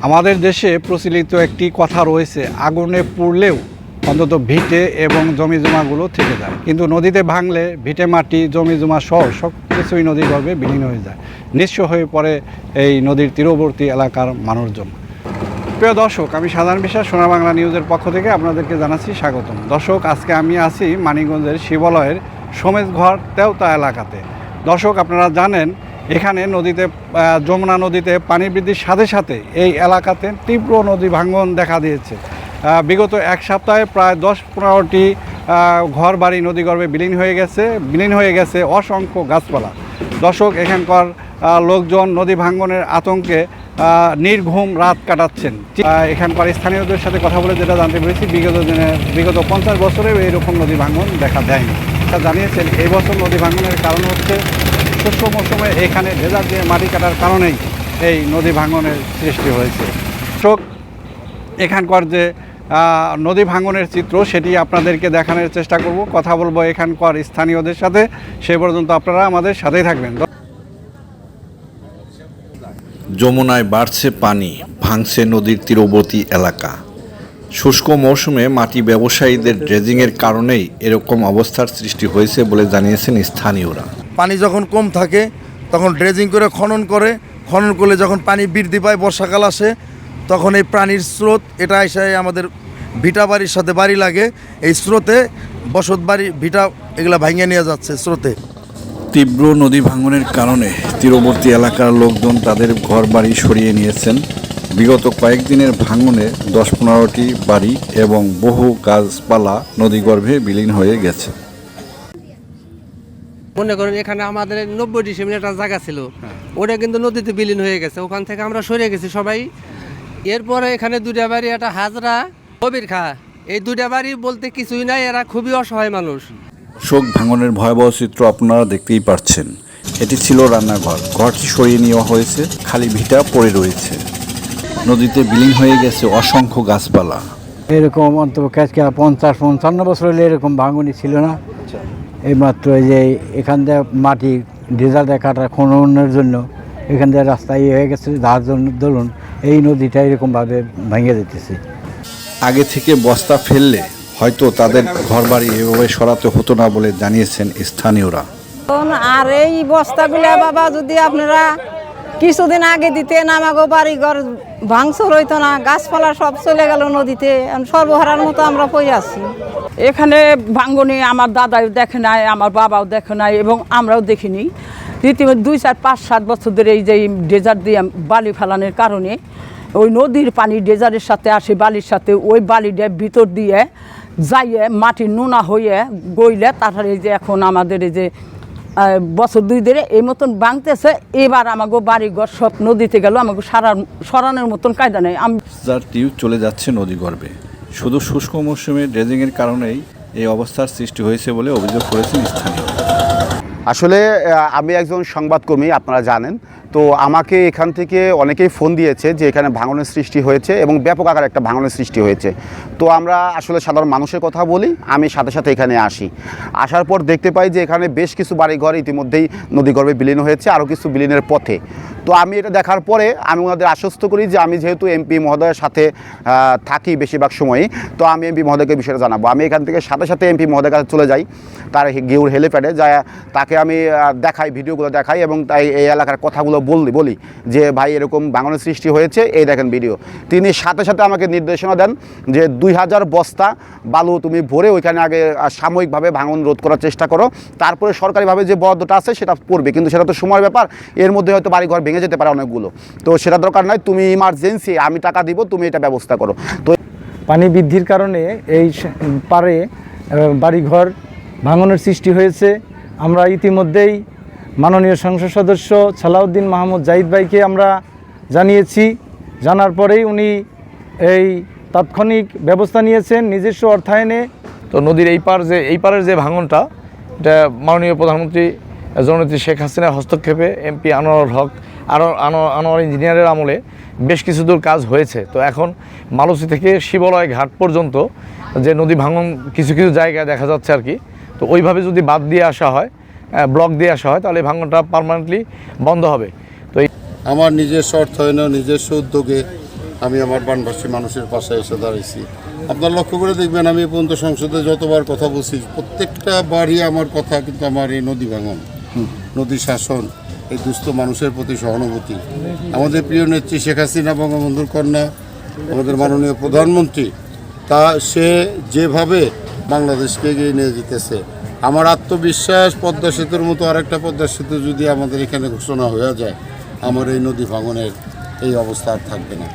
আমাদের দেশে প্রচলিত একটি কথা রয়েছে, আগুনে পুড়লেও অন্তত ভিটে এবং জমি জমাগুলো থেকে যায়, কিন্তু নদীতে ভাঙলে ভিটে মাটি জমি জমা সহ সব কিছুই নদীর গর্ভে বিলীন হয়ে যায়, নিঃস্ব হয়ে পড়ে এই নদীর তীরবর্তী এলাকার মানুষজন। প্রিয় দর্শক, আমি সাধারণ বিশ্বাস সোনা বাংলা নিউজের পক্ষ থেকে আপনাদেরকে জানাচ্ছি স্বাগতম। দর্শক, আজকে আমি আছি মানিকগঞ্জের শিবালয়ের সোমেশঘর তেওতা এলাকাতে। দর্শক, আপনারা জানেন এখানে নদীতে যমুনা নদীতে পানি বৃদ্ধির সাথে সাথে এই এলাকাতে তীব্র নদী ভাঙন দেখা দিয়েছে। বিগত এক সপ্তাহে প্রায় 10-15টি ঘর বাড়ি নদীগর্ভে বিলীন হয়ে গেছে অসংখ্য গাছপালা। দর্শক, এখানকার লোকজন নদী ভাঙনের আতঙ্কে নির্ঘুম রাত কাটাচ্ছেন। এখানকার স্থানীয়দের সাথে কথা বলে যেটা জানতে পেরেছি, বিগত 50 বছরেও এইরকম নদী ভাঙন দেখা দেয়নি। তা জানিয়েছেন এই বছর নদী ভাঙনের কারণ হচ্ছে শস্য মৌসুমে এখানে ভেজা দিয়ে মাটি কাটার কারণেই এই নদী ভাঙনের সৃষ্টি হয়েছে। দর্শক, এখানকার যে নদী ভাঙনের চিত্র সেটি আপনাদেরকে দেখানোর চেষ্টা করব, কথা বলবো এখানকার স্থানীয়দের সাথে। সে পর্যন্ত আপনারা আমাদের সাথেই থাকবেন। যমুনায় বাড়ছে পানি, ভাঙছে নদীর তীরবর্তী এলাকা। শুষ্ক মৌসুমে মাটি ব্যবসায়ীদের ড্রেজিংয়ের কারণেই এরকম অবস্থার সৃষ্টি হয়েছে বলে জানিয়েছেন স্থানীয়রা। পানি যখন কম থাকে তখন ড্রেজিং করে খনন করলে যখন পানি বৃদ্ধি পায়, বর্ষাকাল আসে, তখন এই পানির স্রোত এটা এসে আমাদের ভিটা বাড়ির সাথে বাড়ি লাগে। এই স্রোতে বসত বাড়ি ভিটা এগুলা ভাঙিয়ে নিয়ে যাচ্ছে স্রোতে। তীব্র নদী ভাঙনের কারণে তীরবর্তী এলাকার লোকজন তাদের ঘর বাড়ি সরিয়ে নিয়েছেন। বিগত কয়েকদিনের ভাঙনে 10-15টি বাড়ি এবং বহু গাছপালা নদীগর্ভে বিলীন হয়ে গেছে। মনে করেন এখানে আমাদের 90 ডিসিমিল একটা জায়গা ছিল, ওটা কিন্তু নদীতে বিলীন হয়ে গেছে। ওখান থেকে আমরা সরে গেছি সবাই। এরপরে এখানে দুটা বাড়ি, একটা হাজরা, কবির খা, এই দুটা বাড়ি বলতে কিছুই নাই, এরা খুবই অসহায় মানুষ। শোক ভাঙনের ভয়াবহ চিত্র আপনারা দেখতেই পাচ্ছেন। এটি ছিল রান্নাঘর, ঘরটি সরিয়ে নেওয়া হয়েছে, খালি ভিটা পড়ে রয়েছে। নদীতে বিলীন হয়ে গেছে অসংখ্য গাছপালা। এরকম অন্তত 50-55 বছর হলে এরকম ভাঙনই ছিল না। এইমাত্র যে এখান থেকে মাটি ডেজার্ট কাটা খননের জন্য এখান থেকে রাস্তা হয়ে গেছে, যার জন্য ধরুন এই নদীটা এরকমভাবে ভেঙে যেতেছে। আগে থেকে বস্তা ফেললে হয়তো তাদের ঘরবাড়ি এভাবে সরাতে হতো না বলে জানিয়েছেন স্থানীয়রা। আর এই বস্তাগুলা বাবা যদি আপনারা কিছুদিন আগে দিতেন, আমাকে বাড়ি ঘর ভাঙচুর হইতো না, গাছপালা সব চলে গেল নদীতে, সর্বহারার মতো আমরা পড়ে আছি। এখানে ভাঙ্গনে আমার দাদাও দেখে নাই, আমার বাবাও দেখে নাই এবং আমরাও দেখিনি। রীতিমতো 2-4-5-7 বছর ধরে এই যে ডেজার্ট দিয়ে বালি ফেলানোর কারণে ওই নদীর পানি ডেজার্টের সাথে আসে, বালির সাথে ওই বালিটা ভিতর দিয়ে যাইয়ে মাটি নোনা হয়ে গইলে তারপরে এই যে এখন আমাদের এই যে বছর 2 ধরে এই মতন ভাঙতেছে। এবার আমাকে বাড়িঘর সব নদীতে গেল, আমাকে সরানোর মতন কায়দা নেই। টিউ চলে যাচ্ছে নদীগর্ভে। শুধু শুষ্ক মৌসুমে ড্রেজিংয়ের কারণেই এই অবস্থার সৃষ্টি হয়েছে বলে অভিযোগ করেছেন স্থানীয়। আসলে আমি একজন সংবাদকর্মী, আপনারা জানেন তো। আমাকে এখান থেকে অনেকেই ফোন দিয়েছে যে এখানে ভাঙনের সৃষ্টি হয়েছে এবং ব্যাপক আকারে একটা ভাঙনের সৃষ্টি হয়েছে। তো আমরা আসলে সাধারণ মানুষের কথা বলি, আমি সাথে সাথে এখানে আসি। আসার পর দেখতে পাই যে এখানে বেশ কিছু বাড়িঘর ইতিমধ্যেই নদীগর্ভে বিলীন হয়েছে, আরও কিছু বিলীনের পথে। তো আমি এটা দেখার পরে আমি ওনাদের আশ্বস্ত করি যে আমি যেহেতু এমপি মহোদয়ের সাথে থাকি বেশিরভাগ সময়ই, তো আমি এমপি মহোদয়কে বিষয়টা জানাবো। আমি এখান থেকে সাথে সাথে এমপি মহোদয়ের কাছে চলে যাই, তার গেউর হেলিপ্যাডে যায়, তাকে আমি দেখাই, ভিডিওগুলো দেখাই এবং তাই এই এলাকার কথাগুলো বলি যে ভাই এরকম ভাঙনের সৃষ্টি হয়েছে, এই দেখেন ভিডিও। তিনি সাথে সাথে আমাকে নির্দেশনা দেন যে 2000 বস্তা বালু তুমি ভরে ওইখানে আগে সাময়িকভাবে ভাঙন রোধ করার চেষ্টা করো, তারপরে সরকারিভাবে যে বরাদ্দটা আছে সেটা পড়বে, কিন্তু সেটা তো সময়ের ব্যাপার, এর মধ্যে হয়তো বাড়িঘর ভেঙে যেতে পারে অনেকগুলো, তো সেটা দরকার নয়, তুমি ইমার্জেন্সি আমি টাকা দিব, তুমি এটা ব্যবস্থা করো। তো পানি বৃদ্ধির কারণে এই পারে বাড়িঘর ভাঙনের সৃষ্টি হয়েছে। আমরা ইতিমধ্যেই মাননীয় সংসদ সদস্য সালাউদ্দিন মাহমুদ জাহিদ ভাইকে আমরা জানিয়েছি। জানার পরেই উনি এই তাৎক্ষণিক ব্যবস্থা নিয়েছেন নিজস্ব অর্থায়নে। তো নদীর এই পারের যে ভাঙনটা, এটা মাননীয় প্রধানমন্ত্রী জননেত্রী শেখ হাসিনার হস্তক্ষেপে এমপি আনোয়ার হক আনোয়ার ইঞ্জিনিয়ারের আমলে বেশ কিছু দূর কাজ হয়েছে। তো এখন মালুসি থেকে শিবালয় ঘাট পর্যন্ত যে নদী ভাঙন কিছু কিছু জায়গায় দেখা যাচ্ছে আর কি, তো ওইভাবে যদি বাদ দিয়ে আসা হয়, ব্লক দিয়ে আসা হয়, তাহলে ভাঙনটা পার্মানেন্টলি বন্ধ হবে। তো আমার নিজস্ব অর্থায়নে নিজস্ব উদ্যোগে আমি আমার বানবাসী মানুষের পাশে এসে দাঁড়িয়েছি। আপনার লক্ষ্য করে দেখবেন আমি এ পর্যন্ত সংসদে যতবার কথা বলছি প্রত্যেকটা বারই আমার কথা কিন্তু আমার এই নদী ভাঙন, নদী শাসন, এই দুস্থ মানুষের প্রতি সহানুভূতি। আমাদের প্রিয় নেত্রী শেখ হাসিনা বঙ্গবন্ধুর কন্যা, আমাদের মাননীয় প্রধানমন্ত্রী, তা সে যেভাবে বাংলাদেশকে এগিয়ে নিয়ে যেতেছে, আমার আত্মবিশ্বাস পদ্মা সেতুর মতো আরেকটা পদ্মা সেতু যদি আমাদের এখানে ঘোষণা হয়ে যায়, আমার এই নদী ভাঙনের এই অবস্থা আর থাকবে না।